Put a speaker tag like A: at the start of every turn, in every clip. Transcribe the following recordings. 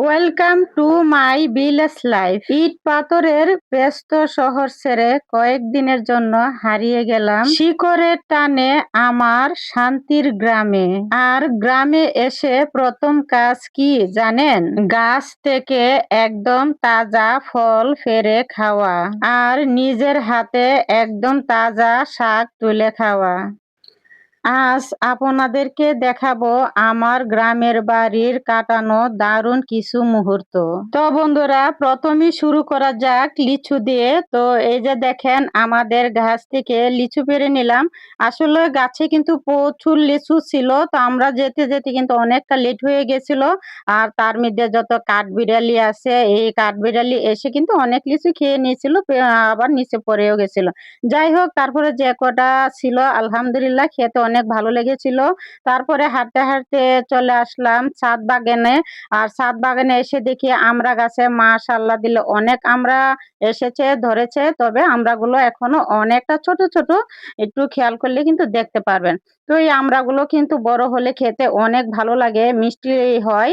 A: Welcome to my village life. ইট পাথরের ব্যস্ত শহর ছেড়ে কয়েকদিনের জন্য হারিয়ে গেলাম শিকড়ের টানে আমার শান্তির গ্রামে। আর গ্রামে এসে প্রথম কাজ কি জানেন? গাছ থেকে একদম তাজা ফল পেড়ে খাওয়া আর নিজের হাতে একদম তাজা শাক তুলে খাওয়া। আজ আপনাদেরকে দেখাবো আমার গ্রামের বাড়ির কাটানো দারুণ কিছু মুহূর্ত। তো বন্ধুরা, প্রথমেই শুরু করা যাক লিচু দিয়ে। তো এই যে দেখেন, আমাদের গাছ থেকে লিচু পেড়ে নিলাম। আসলে গাছে কিন্তু প্রচুর লিচু ছিল, তো আমরা যেতে যেতে কিন্তু অনেকটা লেট হয়ে গেছিল। আর তার মধ্যে যত কাঠবিড়ালি আছে, এই কাঠবিড়ালি এসে কিন্তু অনেক লিচু খেয়ে নিয়েছিল, আবার নিচে পড়েও গেছিল। যাই হোক, তারপরে যে কটা ছিল আলহামদুলিল্লাহ খেতে অনেক ভালো লেগেছিল। তারপরে হাঁটতে হাঁটতে চলে আসলাম ছাদ বাগানে। আর ছাদ বাগানে এসে দেখি আমড়া গাছে মাশাআল্লাহ দিলে অনেক আমড়া এসেছে, ধরেছে। তবে আমড়াগুলো এখনো অনেকটা ছোট ছোট, একটু খেয়াল করলে কিন্তু দেখতে পারবেন। তো এই আমড়াগুলো কিন্তু বড় হলে খেতে অনেক ভালো লাগে, মিষ্টি হয়।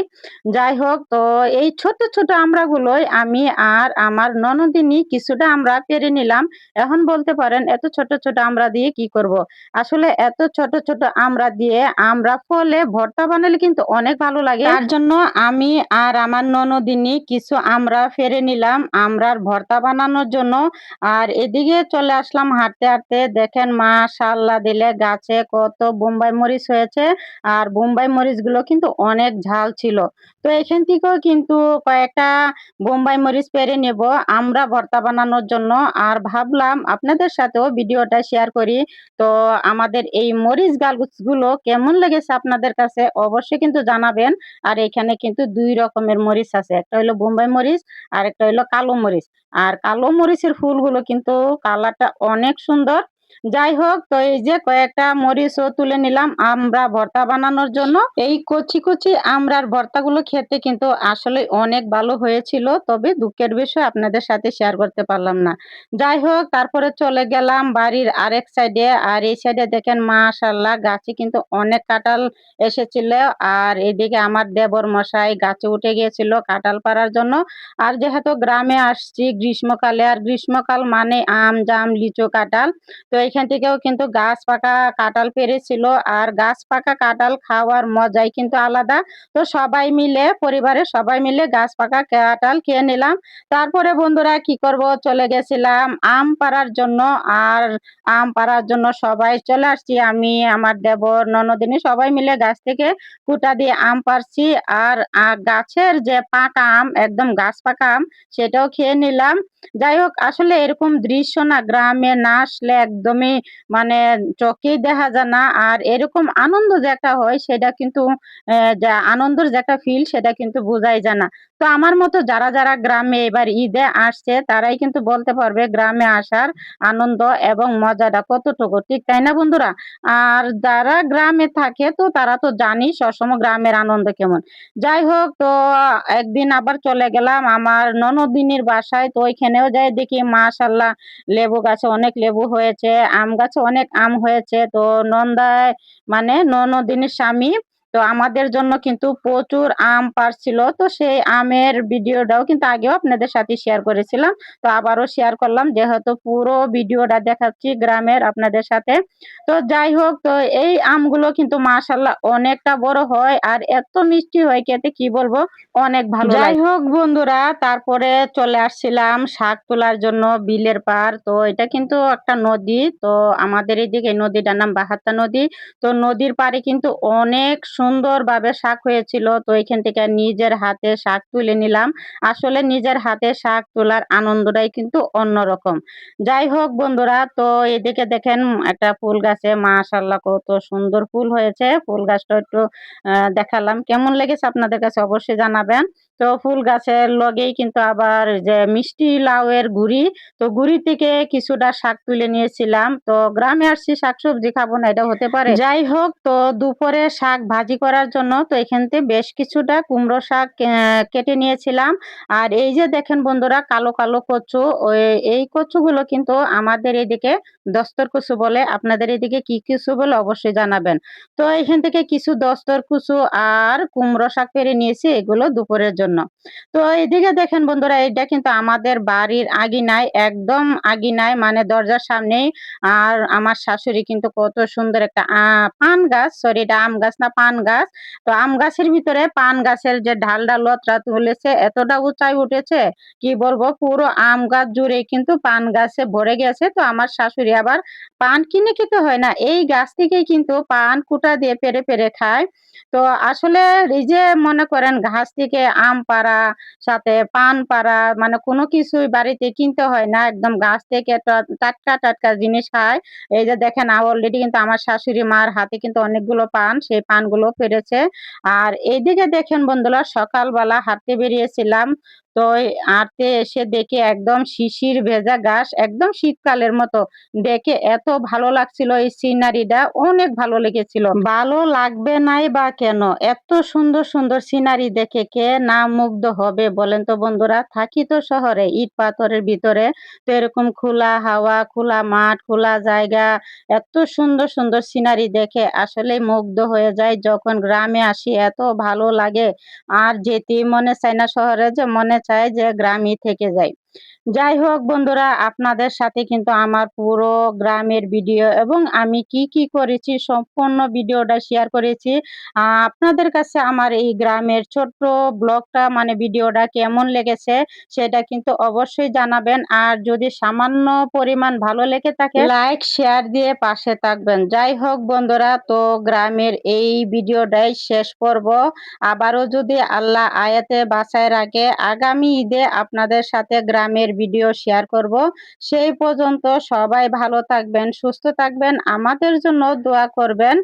A: যাই হোক, তো এই ছোট ছোট আমড়াগুলোই আমি আর আমার ননদিনী কিছুটা আমরা পেরে নিলাম। এখন বলতে পারেন এত ছোট ছোট আমড়া দিয়ে কি করব। আসলে এত ছোট ছোট আমড়া দিয়ে আমরা ফলে ভর্তা বানালে কিন্তু অনেক ভালো লাগে। তার জন্য আমি আর আমার ননদিনী কিছু আমড়া পেরে নিলাম আমড়ার ভর্তা বানানোর জন্য। আর এদিকে চলে আসলাম হাঁটতে হাঁটতে। দেখেন মাশাআল্লাহ দিলে গাছে কত বোম্বাই মরিচ হয়েছে। আর বোম্বাই মরিচগুলো কিন্তু অনেক ঝাল ছিল। তো এখান থেকেও কিন্তু কয়েকটা বোম্বাই মরিচ পেরে নেব আমরা ভর্তা বানানোর জন্য। আর ভাবলাম আপনাদের সাথেও ভিডিওটা শেয়ার করি। তো আমাদের এই মরিচ গাছগুলো কেমন লেগেছে আপনাদের কাছে অবশ্যই কিন্তু জানাবেন। আর এখানে কিন্তু দুই রকমের মরিচ আছে, একটা হলো বোম্বাই মরিচ আর একটা হলো কালো মরিচ। আর কালো মরিচের ফুলগুলো কিন্তু কালারটা অনেক সুন্দর। যাই হোক, তো এই যে কয়েকটা মরিচও তুলে নিলাম আমরা ভর্তা বানানোর জন্য। এই কচি কচি আমড়ার ভর্তাগুলো খেতে কিন্তু আসলে অনেক ভালো হয়েছিল, তবে দুঃখের বিষয় আপনাদের সাথে শেয়ার করতে পারলাম না। যাই হোক, তারপরে চলে গেলাম বাড়ির আরেক সাইডে। আর এই সাইডে দেখেন মাশাআল্লাহ গাছে কিন্তু অনেক কাঁঠাল এসেছিল। আর এদিকে আমার দেবর মশাই গাছে উঠে গিয়েছিল কাঁঠাল পাড়ার জন্য। আর যেহেতু গ্রামে আসছি গ্রীষ্মকালে, আর গ্রীষ্মকাল মানে আম জাম লিচু কাঁঠাল, তো এখান থেকেও কিন্তু গাছ পাকা কাঁঠাল পেরেছিল। আর গাছ পাকা কাঁঠাল খাওয়ার মজাই কিন্তু আলাদা। তো সবাই মিলে, পরিবারের সবাই মিলে গাছ পাকা কাঁঠাল খেয়ে নিলাম। তারপরে বন্ধুরা কি করব, চলে গেছিলাম আম পাড়ার জন্য। আর আম পাড়ার জন্য সবাই চলে আসছি, আমি আমার দেবর ননদিনী সবাই মিলে গাছ থেকে কুটা দিয়ে আম পাড়ছি। আর গাছের যে পাকা আম, একদম গাছ পাকা আম, সেটাও খেয়ে নিলাম। যাই হোক, আসলে এরকম দৃশ্য না গ্রামে না আসলে একদমই মানে চোখেই দেখা যায় না। আর এরকম আনন্দ যে একটা হয় সেটা কিন্তু যা আনন্দের যে একটা ফিল সেটা কিন্তু বোঝাই যায় না। তো আমার মতো যারা যারা গ্রামে এবার ঈদে আসছে তারাই কিন্তু বলতে পারবে গ্রামে আসার আনন্দ এবং মজাটা কতটুকু, ঠিক তাই না বন্ধুরা? আর যারা গ্রামে থাকে তো তারা তো জানি সবসময় গ্রামের আনন্দ কেমন। যাই হোক, তো একদিন আবার চলে গেলাম আমার ননদিনীর বাসায়। তো ওইখানেও যাই দেখি মাশাআল্লাহ লেবু গাছে অনেক লেবু হয়েছে, আম গাছে অনেক আম হয়েছে। তো নন্দায় মানে ননদিনীর স্বামী তো আমাদের জন্য কিন্তু প্রচুর আম পাড়ছিল। তো সেই আমের ভিডিওটাও কিন্তু আগেও আপনাদের সাথে শেয়ার করেছিলাম, তো আবারও শেয়ার করলাম যেহেতু পুরো ভিডিওটা দেখাচ্ছি গ্রামের আপনাদের সাথে। তো যাই হোক, তো এই আমগুলো কিন্তু মাশাআল্লাহ অনেকটা বড় হয় আর এত মিষ্টি হয় খেতে কি বলবো, অনেক ভালো লাগে। যাই হোক বন্ধুরা, তারপরে চলে আসছিলাম শাক তোলার জন্য বিলের পার। তো এটা কিন্তু একটা নদী, তো আমাদের এদিকে নদীটার নাম বাহাত্তা নদী। তো নদীর পাড়ে কিন্তু অনেক সুন্দরভাবে শাক হয়েছিল। তো এখান থেকে নিজের হাতে শাক তুলে নিলাম। আসলে নিজের হাতে শাক তোলার আনন্দটাই কিন্তু অন্যরকম। যাই হোক বন্ধুরা, তো এদিকে দেখেন একটা ফুল গাছে মাশাআল্লাহ কত সুন্দর ফুল হয়েছে। ফুল গাছটা একটু দেখালাম, কেমন লেগেছে আপনাদের কাছে অবশ্যই জানাবেন। তো ফুল গাছের লগেই কিন্তু আবার যে মিষ্টি লাউয়ের গুড়ি, তো গুড়ি থেকে কিছুটা শাক তুলে নিয়েছিলাম। তো গ্রামে আসছি শাকসবজি খাবো না এটা হতে পারে। যাই হোক, তো দুপুরে শাক ভাজি করার জন্য তো এখান থেকে বেশ কিছুটা কুমড়ো শাক কেটে নিয়েছিলাম। আর এই যে দেখেন বন্ধুরা কালো কালো কচু, এই কচুগুলো কিন্তু আমাদের এদিকে দস্তর কচু বলে, আপনাদের এদিকে কি কচু বলে অবশ্যই জানাবেন। তো এখান থেকে কিছু দস্তর কচু আর কুমড়ো শাক পেরে নিয়েছি, এগুলো দুপুরের জন্য। জন্য। তো এদিকে দেখেন বন্ধুরা, এটা কিন্তু আমাদের বাড়ির আঙিনায়, একদম আঙিনায় মানে দরজার সামনেই। আর আমার শাশুড়ি কিন্তু কত সুন্দর একটা পান গাছ, সরি এটা আম গাছ না পান গাছ। তো আম গাছের ভিতরে পান গাছের যে ঢালটা লতরা তুলেছে, এতটা উঁচাই উঠেছে কি বলবো, পুরো আম গাছ জুড়ে কিন্তু পান গাছে ভরে গেছে। তো আমার শাশুড়ি আবার পান কিনে খেতে হয় না, এই গাছ থেকেই কিন্তু পান কুটা দিয়ে পেরে পেরে খায়। তো আসলে এই যে মনে করেন গাছ থেকে আম পাড়া, সাথে পান পাড়া, মানে কোনো কিছুই বাড়িতে কিনতে হয় না, একদম গাছ থেকে টাটকা টাটকা জিনিস খায়। এই যে দেখেন অলরেডি কিন্তু আমার শাশুড়ি মার হাতে কিন্তু অনেকগুলো পান, সেই পানগুলো পেরেছে। আর এইদিকে দেখেন বন্ধুরা, সকালবেলা হাঁটতে বেরিয়েছিলাম। তো হাঁটতে এসে দেখি একদম শিশির ভেজা ঘাস, একদম শীতকালের মতো। দেখে এত ভালো লাগছিল, এই সিনারিটা অনেক ভালো লেগেছিল। ভালো লাগবে নাই বা কেন, এত সুন্দর সুন্দর সিনারি দেখে কে না মুগ্ধ হবে বলেন তো বন্ধুরা। থাকি তো শহরে, ইট পাথরের ভিতরে। তো এরকম খোলা হাওয়া, খোলা মাঠ, খোলা জায়গা, এত সুন্দর সুন্দর সিনারি দেখে আসলে মুগ্ধ হয়ে যায়। যখন গ্রামে আসি এত ভালো লাগে, আর যেতেই মনে চায় না শহরে, যে মনে চায় যে গ্রামই থেকে যাই। যাই হোক বন্ধুরা, আপনাদের সাথে কিন্তু আমার পুরো গ্রামের ভিডিও এবং আমি কি কি করেছি সম্পূর্ণ ভিডিওটা শেয়ার করেছি। আপনাদের কাছে আমার এই গ্রামের ছোট্ট ব্লগটা মানে ভিডিওটা কেমন লেগেছে সেটা কিন্তু অবশ্যই জানাবেন। আর যদি সামান্য পরিমাণ ভালো লেগে থাকে, লাইক শেয়ার দিয়ে পাশে থাকবেন। যাই হোক বন্ধুরা, তো গ্রামের এই ভিডিওটাই শেষ পর্ব। আবারও যদি আল্লাহ আয়াতে বাঁচায় রাখে, আগামী ঈদে আপনাদের সাথে গ্রামের ভিডিও শেয়ার করব। সেই পর্যন্ত সবাই ভালো থাকবেন, সুস্থ থাকবেন, আমাদের জন্য দোয়া করবেন।